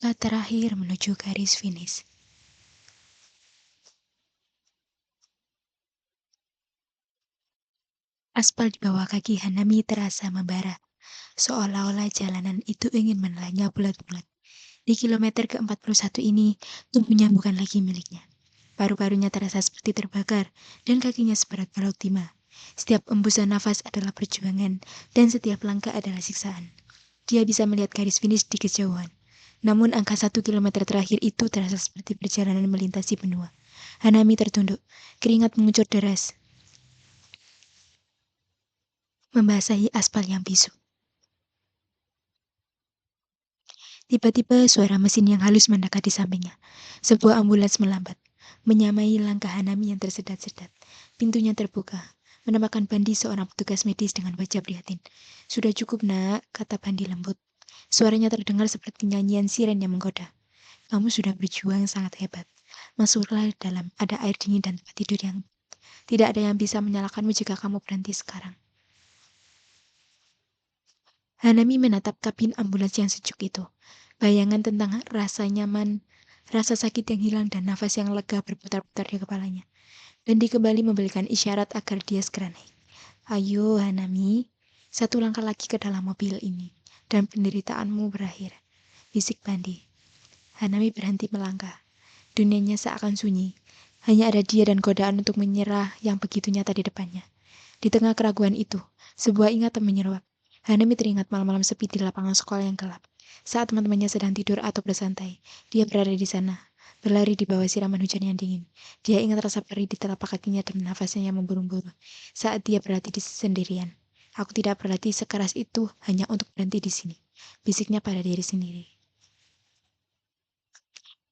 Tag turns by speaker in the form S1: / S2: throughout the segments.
S1: Langkah terakhir menuju garis finish. Aspal di bawah kaki Hanami terasa membara, seolah-olah jalanan itu ingin menelannya bulat-bulat. Di kilometer ke-41 ini, tubuhnya bukan lagi miliknya. Paru-parunya terasa seperti terbakar, dan kakinya seberat balok timah. Setiap embusan nafas adalah perjuangan, dan setiap langkah adalah siksaan. Dia bisa melihat garis finish di kejauhan. Namun angka 1 kilometer terakhir itu terasa seperti perjalanan melintasi benua. Hanami tertunduk, keringat mengucur deras, membasahi aspal yang bisu. Tiba-tiba suara mesin yang halus mendekat di sampingnya. Sebuah ambulans melambat, menyamai langkah Hanami yang tersedat-sedat. Pintunya terbuka, menampakkan Bandi seorang petugas medis dengan wajah prihatin. "Sudah cukup, Nak," kata Bandi lembut. Suaranya terdengar seperti nyanyian siren yang menggoda. "Kamu sudah berjuang sangat hebat. Masuklah dalam, ada air dingin dan tempat tidur yang tidak ada yang bisa menyalahkanmu jika kamu berhenti sekarang." Hanami menatap kabin ambulans yang sejuk itu. Bayangan tentang rasa nyaman, rasa sakit yang hilang, dan nafas yang lega berputar-putar di kepalanya. Bandi kembali memberikan isyarat agar dia segera naik. "Ayo, Hanami, satu langkah lagi ke dalam mobil ini, dan penderitaanmu berakhir," bisik Bandi. Hanami berhenti melangkah. Dunianya seakan sunyi. Hanya ada dia dan godaan untuk menyerah yang begitu nyata di depannya. Di tengah keraguan itu, sebuah ingatan menyeruak. Hanami teringat malam-malam sepi di lapangan sekolah yang gelap. Saat teman-temannya sedang tidur atau bersantai, dia berada di sana, berlari di bawah siraman hujan yang dingin. Dia ingat rasa perih di telapak kakinya dan nafasnya yang memburu-buru. Saat dia berlatih di sendirian. "Aku tidak berlatih sekeras itu hanya untuk berhenti di sini," bisiknya pada diri sendiri.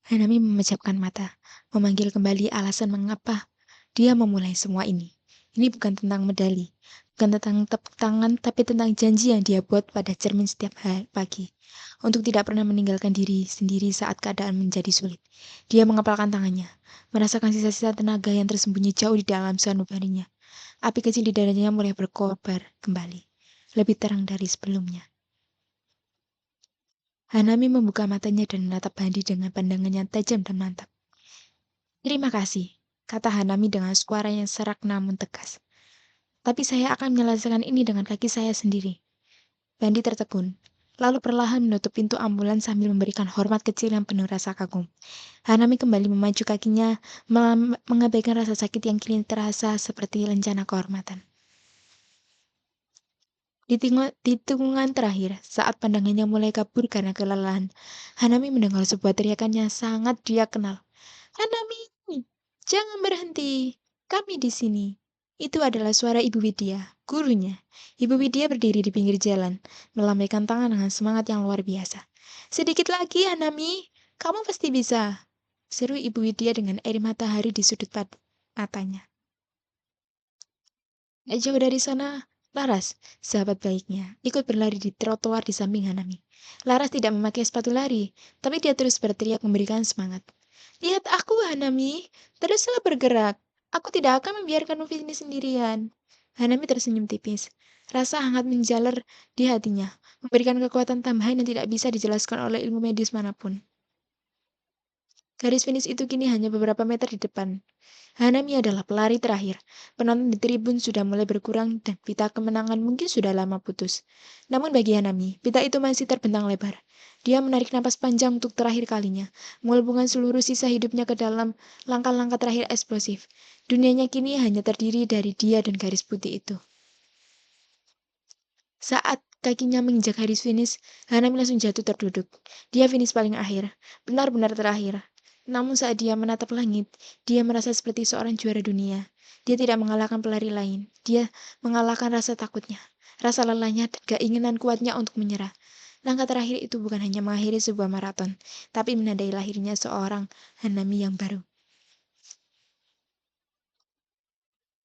S1: Hanami memejamkan mata, memanggil kembali alasan mengapa dia memulai semua ini. Ini bukan tentang medali, bukan tentang tepuk tangan, tapi tentang janji yang dia buat pada cermin setiap pagi. Untuk tidak pernah meninggalkan diri sendiri saat keadaan menjadi sulit. Dia mengepalkan tangannya, merasakan sisa-sisa tenaga yang tersembunyi jauh di dalam sanubarinya. Api kecil di dadanya mulai berkobar kembali, lebih terang dari sebelumnya. Hanami membuka matanya dan menatap Bandi dengan pandangan yang tajam dan mantap. "Terima kasih," kata Hanami dengan suara yang serak namun tegas. "Tapi saya akan menyelesaikan ini dengan kaki saya sendiri." Bandi tertegun, lalu perlahan menutup pintu ambulans sambil memberikan hormat kecil yang penuh rasa kagum. Hanami kembali memacu kakinya, mengabaikan rasa sakit yang kini terasa seperti lencana kehormatan. Di tikungan terakhir, saat pandangannya mulai kabur karena kelelahan, Hanami mendengar sebuah teriakan yang sangat dia kenal. "Hanami, jangan berhenti. Kami di sini." Itu adalah suara Ibu Widya, gurunya. Ibu Widya berdiri di pinggir jalan, melambaikan tangan dengan semangat yang luar biasa. "Sedikit lagi, Hanami. Kamu pasti bisa," seru Ibu Widya dengan air matahari di sudut matanya. Gak jauh dari sana, Laras, sahabat baiknya, ikut berlari di trotoar di samping Hanami. Laras tidak memakai sepatu lari, tapi dia terus berteriak memberikan semangat. "Lihat aku, Hanami. Teruslah bergerak. Aku tidak akan membiarkanmu finish sendirian." Hanami tersenyum tipis. Rasa hangat menjalar di hatinya, memberikan kekuatan tambahan yang tidak bisa dijelaskan oleh ilmu medis manapun. Garis finish itu kini hanya beberapa meter di depan. Hanami adalah pelari terakhir. Penonton di tribun sudah mulai berkurang dan pita kemenangan mungkin sudah lama putus. Namun bagi Hanami, pita itu masih terbentang lebar. Dia menarik napas panjang untuk terakhir kalinya, mengelubungkan seluruh sisa hidupnya ke dalam langkah-langkah terakhir eksplosif. Dunianya kini hanya terdiri dari dia dan garis putih itu. Saat kakinya menginjak garis finish, Hanami langsung jatuh terduduk. Dia finish paling akhir, benar-benar terakhir. Namun saat dia menatap langit, dia merasa seperti seorang juara dunia. Dia tidak mengalahkan pelari lain. Dia mengalahkan rasa takutnya, rasa lelahnya, dan keinginan kuatnya untuk menyerah. Langkah terakhir itu bukan hanya mengakhiri sebuah maraton, tapi menandai lahirnya seorang Hanami yang baru.